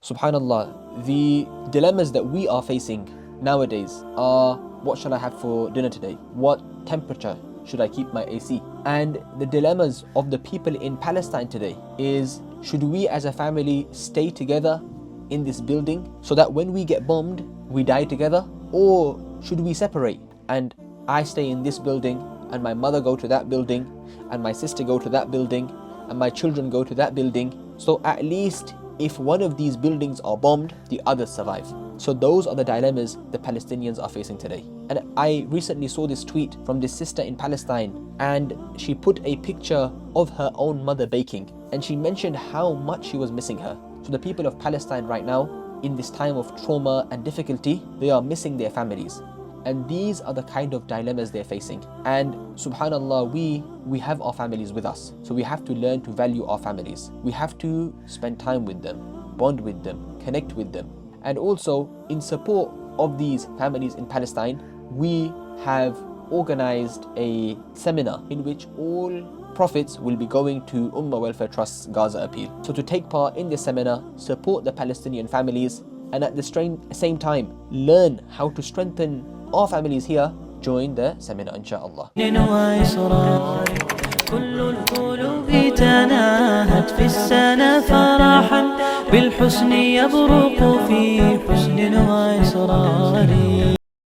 Subhanallah, the dilemmas that we are facing nowadays are, what shall I have for dinner today? What temperature should I keep my AC? And the dilemmas of the people in Palestine today is, should we as a family stay together in this building so that when we get bombed, we die together? Or should we separate and I stay in this building and my mother go to that building and my sister go to that building and my children go to that building, so at least if one of these buildings are bombed, the others survive. So those are the dilemmas the Palestinians are facing today. And I recently saw this tweet from this sister in Palestine, and she put a picture of her own mother baking, and she mentioned how much she was missing her. So the people of Palestine right now, in this time of trauma and difficulty, they are missing their families. And these are the kind of dilemmas they're facing. And subhanallah, we have our families with us. So we have to learn to value our families. We have to spend time with them, bond with them, connect with them. And also, in support of these families in Palestine, we have organized a seminar in which all profits will be going to Ummah Welfare Trust's Gaza Appeal. So to take part in this seminar, support the Palestinian families, and at the same time, learn how to strengthen our families here, join the seminar inshallah. كل القلوب تناهت في السنة فرحا بالحسن يبرق في حسن وإصرار.